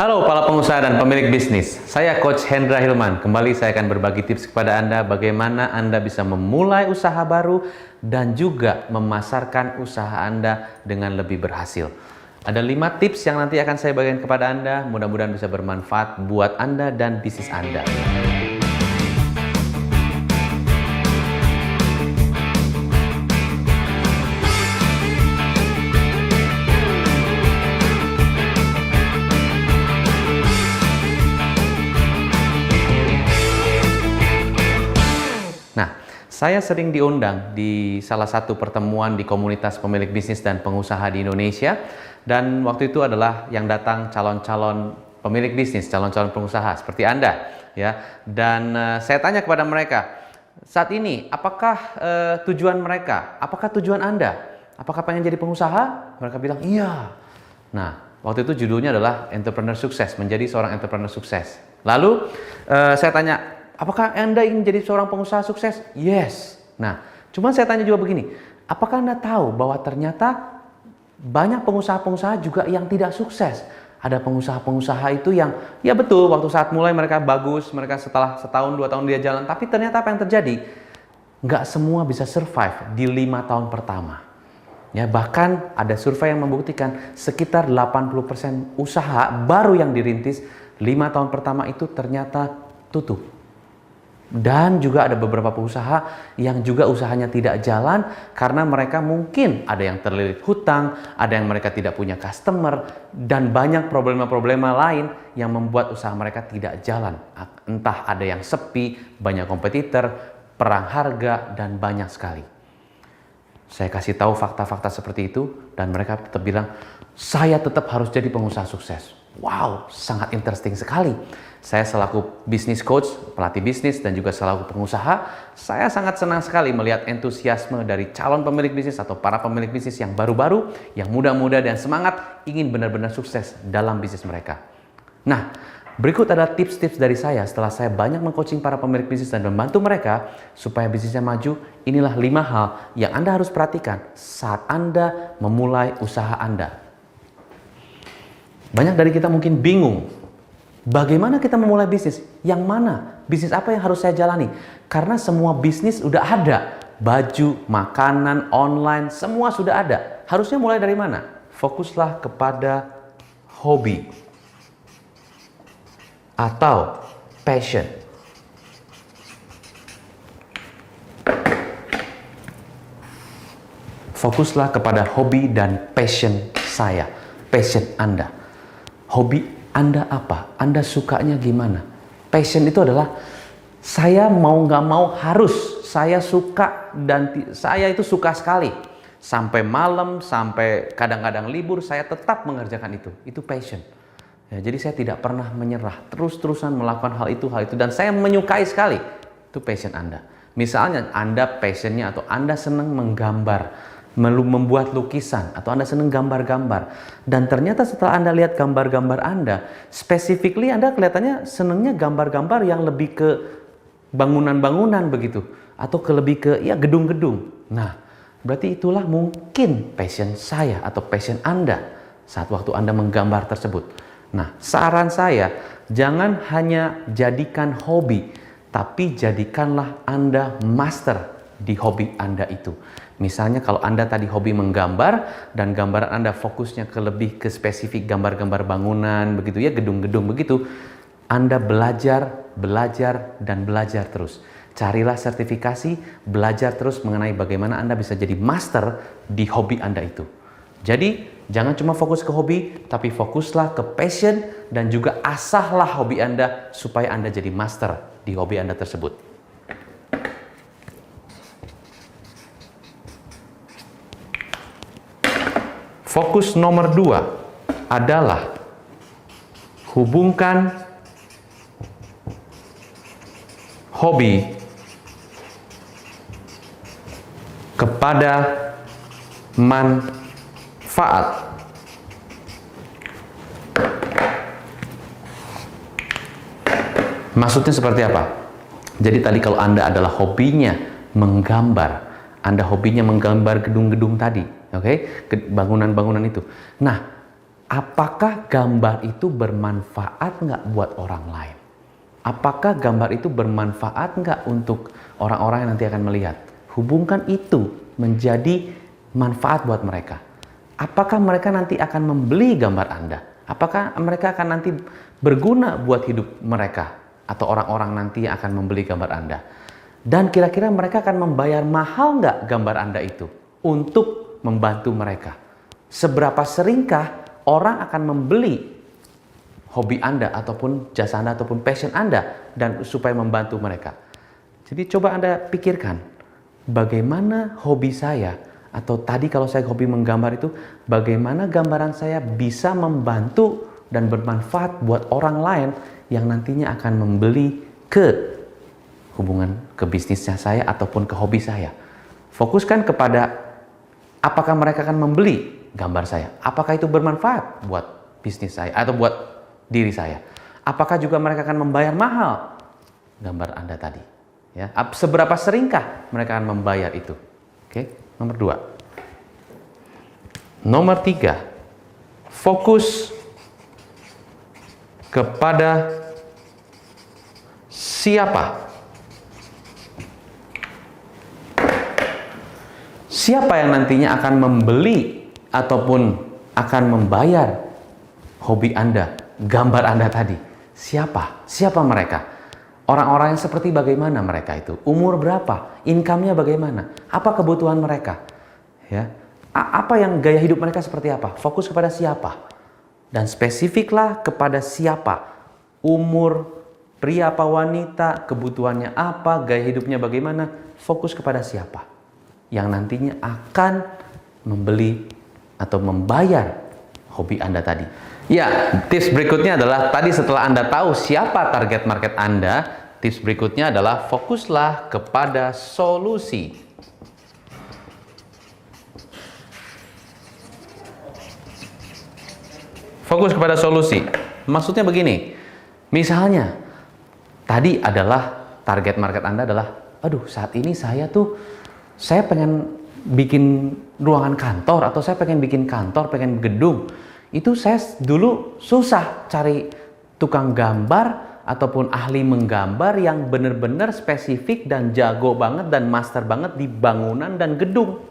Halo para pengusaha dan pemilik bisnis, saya Coach Hendra Hilman. Kembali saya akan berbagi tips kepada Anda bagaimana Anda bisa memulai usaha baru dan juga memasarkan usaha Anda dengan lebih berhasil. Ada 5 tips yang nanti akan saya bagikan kepada Anda, mudah-mudahan bisa bermanfaat buat Anda dan bisnis Anda. Nah, saya sering diundang di salah satu pertemuan di komunitas pemilik bisnis dan pengusaha di Indonesia, dan waktu itu adalah yang datang calon-calon pemilik bisnis, calon-calon pengusaha seperti Anda, ya. Dan saya tanya kepada mereka, saat ini apakah tujuan mereka? Apakah tujuan Anda? Apakah pengen jadi pengusaha? Mereka bilang iya. Nah, waktu itu judulnya adalah Entrepreneur Sukses, menjadi seorang entrepreneur sukses. Lalu saya tanya, apakah Anda ingin jadi seorang pengusaha sukses? Yes. Nah, cuma saya tanya juga begini, apakah Anda tahu bahwa ternyata banyak pengusaha-pengusaha juga yang tidak sukses? Ada pengusaha-pengusaha itu yang, ya betul, waktu saat mulai mereka bagus, mereka setelah setahun, 2 tahun dia jalan, tapi ternyata apa yang terjadi? Nggak semua bisa survive di 5 tahun pertama. Ya, bahkan ada survei yang membuktikan sekitar 80% usaha baru yang dirintis 5 tahun pertama itu ternyata tutup. Dan juga ada beberapa pengusaha yang juga usahanya tidak jalan karena mereka mungkin ada yang terlilit hutang, ada yang mereka tidak punya customer, dan banyak problema-problema lain yang membuat usaha mereka tidak jalan. Entah ada yang sepi, banyak kompetitor, perang harga, dan banyak sekali. Saya kasih tahu fakta-fakta seperti itu dan mereka tetap bilang, saya tetap harus jadi pengusaha sukses. Wow, sangat interesting sekali. Saya selaku business coach, pelatih bisnis, dan juga selaku pengusaha, saya sangat senang sekali melihat entusiasme dari calon pemilik bisnis atau para pemilik bisnis yang baru-baru, yang muda-muda dan semangat ingin benar-benar sukses dalam bisnis mereka. Nah, berikut ada tips-tips dari saya setelah saya banyak mengcoaching para pemilik bisnis dan membantu mereka supaya bisnisnya maju. Inilah 5 hal yang Anda harus perhatikan saat Anda memulai usaha Anda. Banyak dari kita mungkin bingung, bagaimana kita memulai bisnis? Yang mana? Bisnis apa yang harus saya jalani? Karena semua bisnis udah ada. Baju, makanan, online, semua sudah ada. Harusnya mulai dari mana? Fokuslah kepada hobi atau passion. Fokuslah kepada hobi dan passion saya, passion Anda. Hobi Anda apa? Anda sukanya gimana? Passion itu adalah saya mau nggak mau harus, saya suka dan saya itu suka sekali. Sampai malam, sampai kadang-kadang libur, saya tetap mengerjakan itu. Itu passion. Ya, jadi saya tidak pernah menyerah, terus-terusan melakukan hal itu, dan saya menyukai sekali. Itu passion Anda. Misalnya Anda passionnya atau Anda senang menggambar, membuat lukisan, atau Anda senang gambar-gambar, dan ternyata setelah Anda lihat gambar-gambar Anda, specifically Anda kelihatannya senangnya gambar-gambar yang lebih ke bangunan-bangunan begitu, atau lebih ke ya gedung-gedung. Nah, berarti itulah mungkin passion saya atau passion Anda saat waktu Anda menggambar tersebut. Nah, saran saya, jangan hanya jadikan hobi, tapi jadikanlah Anda master di hobi Anda itu. Misalnya kalau Anda tadi hobi menggambar dan gambaran Anda fokusnya lebih ke spesifik gambar-gambar bangunan begitu ya, gedung-gedung begitu, Anda belajar dan belajar terus. Carilah sertifikasi, belajar terus mengenai bagaimana Anda bisa jadi master di hobi Anda itu. Jadi jangan cuma fokus ke hobi, tapi fokuslah ke passion dan juga asahlah hobi Anda supaya Anda jadi master di hobi Anda tersebut. Fokus nomor 2 adalah hubungkan hobi kepada manfaat. Maksudnya seperti apa? Jadi tadi kalau Anda adalah hobinya menggambar, Anda hobinya menggambar gedung-gedung tadi, oke? Bangunan-bangunan itu. Nah, apakah gambar itu bermanfaat nggak buat orang lain? Apakah gambar itu bermanfaat nggak untuk orang-orang yang nanti akan melihat? Hubungkan itu menjadi manfaat buat mereka. Apakah mereka nanti akan membeli gambar Anda? Apakah mereka akan nanti berguna buat hidup mereka? Atau orang-orang nanti yang akan membeli gambar Anda? Dan kira-kira mereka akan membayar mahal nggak gambar Anda itu untuk membantu mereka? Seberapa seringkah orang akan membeli hobi Anda ataupun jasa Anda ataupun passion Anda dan supaya membantu mereka? Jadi coba Anda pikirkan, bagaimana hobi saya atau tadi kalau saya hobi menggambar itu, bagaimana gambaran saya bisa membantu dan bermanfaat buat orang lain yang nantinya akan membeli ke hubungan ke bisnisnya saya ataupun ke hobi saya. Fokuskan kepada apakah mereka akan membeli gambar saya, apakah itu bermanfaat buat bisnis saya atau buat diri saya. Apakah juga mereka akan membayar mahal gambar Anda tadi? Ya, seberapa seringkah mereka akan membayar itu? Oke, nomor 2. Nomor 3, fokus kepada siapa? Siapa yang nantinya akan membeli ataupun akan membayar hobi Anda, gambar Anda tadi? Siapa? Siapa mereka? Orang-orang yang seperti bagaimana mereka itu? Umur berapa? Income-nya bagaimana? Apa kebutuhan mereka? Ya. Apa yang gaya hidup mereka seperti apa? Fokus kepada siapa? Dan spesifiklah kepada siapa. Umur, pria apa wanita, kebutuhannya apa, gaya hidupnya bagaimana. Fokus kepada siapa yang nantinya akan membeli atau membayar hobi Anda tadi. Ya, tips berikutnya adalah tadi setelah Anda tahu siapa target market Anda, tips berikutnya adalah fokuslah kepada solusi. Fokus kepada solusi. Maksudnya begini, misalnya tadi adalah target market Anda adalah, aduh saat ini saya pengen bikin ruangan kantor atau saya pengen bikin kantor, pengen gedung. Itu saya dulu susah cari tukang gambar ataupun ahli menggambar yang benar-benar spesifik dan jago banget dan master banget di bangunan dan gedung.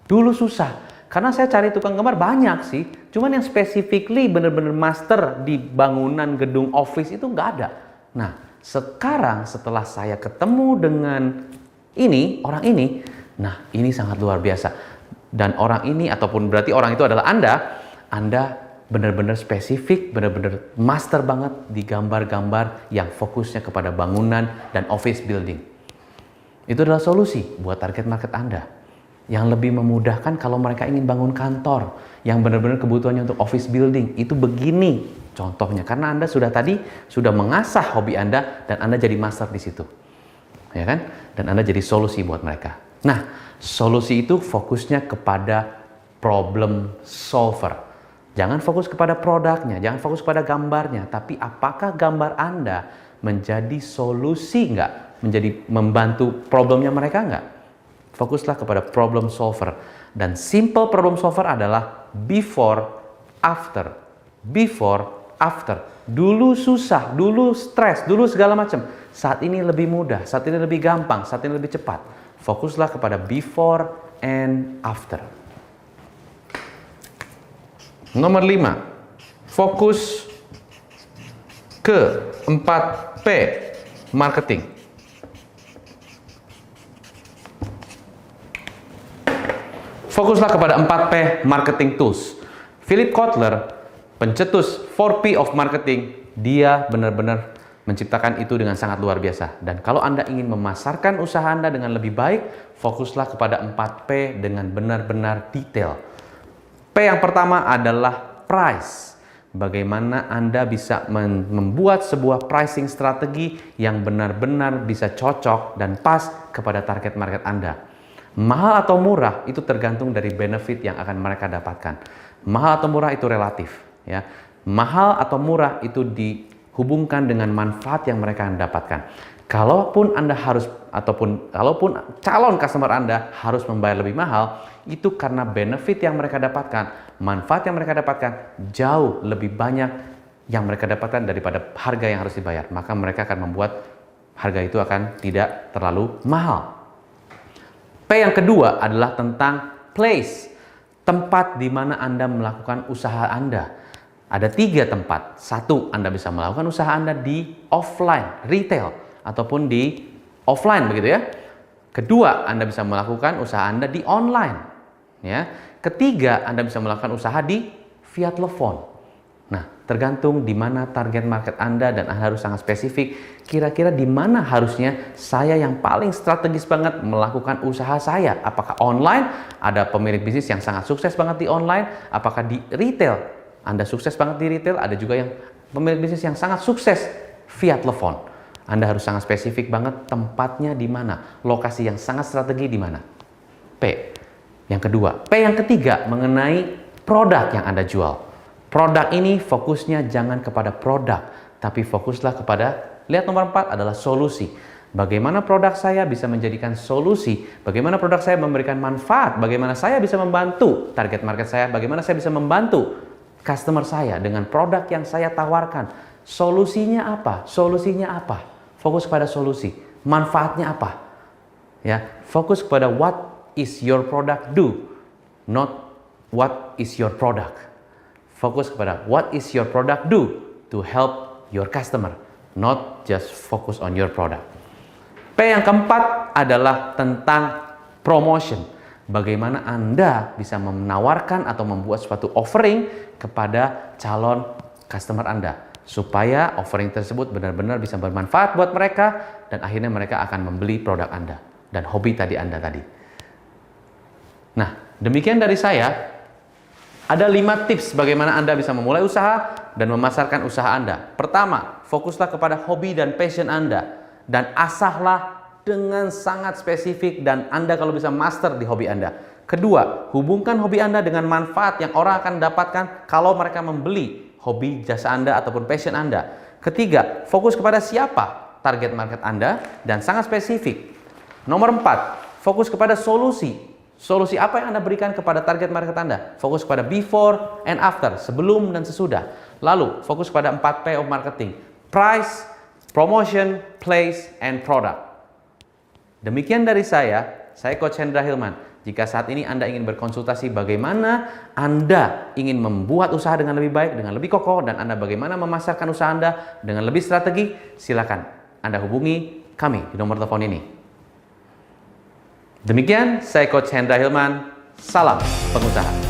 Dulu susah. Karena saya cari tukang gambar banyak sih, cuman yang specifically bener-bener master di bangunan gedung office itu nggak ada. Nah, sekarang setelah saya ketemu dengan orang ini, nah ini sangat luar biasa. Dan orang ini ataupun berarti orang itu adalah Anda bener-bener spesifik, bener-bener master banget di gambar-gambar yang fokusnya kepada bangunan dan office building. Itu adalah solusi buat target market Anda. Yang lebih memudahkan kalau mereka ingin bangun kantor yang benar-benar kebutuhannya untuk office building. Itu begini contohnya, karena Anda sudah mengasah hobi Anda dan Anda jadi master di situ, ya kan? Dan Anda jadi solusi buat mereka. Nah, solusi itu fokusnya kepada problem solver. Jangan fokus kepada produknya, jangan fokus pada gambarnya, tapi apakah gambar Anda menjadi solusi nggak? Menjadi membantu problemnya mereka nggak? Fokuslah kepada problem solver. Dan simple problem solver adalah before, after. Before, after. Dulu susah, dulu stres, dulu segala macam. Saat ini lebih mudah, saat ini lebih gampang, saat ini lebih cepat. Fokuslah kepada before and after. Nomor 5. Fokus ke 4P marketing. Fokuslah kepada 4P marketing tools. Philip Kotler, pencetus 4P of marketing, dia benar-benar menciptakan itu dengan sangat luar biasa. Dan kalau Anda ingin memasarkan usaha Anda dengan lebih baik, fokuslah kepada 4P dengan benar-benar detail. P yang pertama adalah price. Bagaimana Anda bisa membuat sebuah pricing strategi yang benar-benar bisa cocok dan pas kepada target market Anda. Mahal atau murah itu tergantung dari benefit yang akan mereka dapatkan. Mahal atau murah itu relatif, ya. Mahal atau murah itu dihubungkan dengan manfaat yang mereka akan dapatkan. Kalaupun calon customer Anda harus membayar lebih mahal, itu karena benefit yang mereka dapatkan, manfaat yang mereka dapatkan jauh lebih banyak yang mereka dapatkan daripada harga yang harus dibayar. Maka mereka akan membuat harga itu akan tidak terlalu mahal. P yang kedua adalah tentang place, tempat di mana Anda melakukan usaha Anda. Ada 3 tempat. 1, Anda bisa melakukan usaha Anda di offline, retail, ataupun di offline begitu ya. Kedua, Anda bisa melakukan usaha Anda di online. Ya. Ketiga, Anda bisa melakukan usaha di via telepon. Nah, tergantung di mana target market Anda dan Anda harus sangat spesifik. Kira-kira di mana harusnya saya yang paling strategis banget melakukan usaha saya? Apakah online? Ada pemilik bisnis yang sangat sukses banget di online. Apakah di retail? Anda sukses banget di retail. Ada juga yang pemilik bisnis yang sangat sukses via telepon. Anda harus sangat spesifik banget tempatnya di mana. Lokasi yang sangat strategi di mana. P. Yang kedua. P yang ketiga mengenai produk yang Anda jual. Produk ini fokusnya jangan kepada produk, tapi fokuslah kepada, lihat nomor 4 adalah solusi. Bagaimana produk saya bisa menjadikan solusi, bagaimana produk saya memberikan manfaat, bagaimana saya bisa membantu target market saya, bagaimana saya bisa membantu customer saya dengan produk yang saya tawarkan. Solusinya apa? Solusinya apa? Fokus pada solusi. Manfaatnya apa? Ya, fokus kepada what is your product do, not what is your product. Fokus kepada what is your product do to help your customer, not just focus on your product. P yang keempat adalah tentang promotion. Bagaimana Anda bisa menawarkan atau membuat suatu offering kepada calon customer Anda, supaya offering tersebut benar-benar bisa bermanfaat buat mereka dan akhirnya mereka akan membeli produk Anda dan hobi tadi Anda tadi. Nah, demikian dari saya. Ada 5 tips bagaimana Anda bisa memulai usaha dan memasarkan usaha Anda. Pertama, fokuslah kepada hobi dan passion Anda. Dan asahlah dengan sangat spesifik dan Anda kalau bisa master di hobi Anda. Kedua, hubungkan hobi Anda dengan manfaat yang orang akan dapatkan kalau mereka membeli hobi jasa Anda ataupun passion Anda. Ketiga, fokus kepada siapa target market Anda dan sangat spesifik. Nomor 4, fokus kepada solusi. Solusi apa yang Anda berikan kepada target market Anda? Fokus pada before and after, sebelum dan sesudah. Lalu, fokus pada 4P of marketing. Price, promotion, place, and product. Demikian dari saya Coach Hendra Hilman. Jika saat ini Anda ingin berkonsultasi bagaimana Anda ingin membuat usaha dengan lebih baik, dengan lebih kokoh, dan Anda bagaimana memasarkan usaha Anda dengan lebih strategi, silakan Anda hubungi kami di nomor telepon ini. Demikian, saya Coach Hendra Hilman. Salam pengusaha.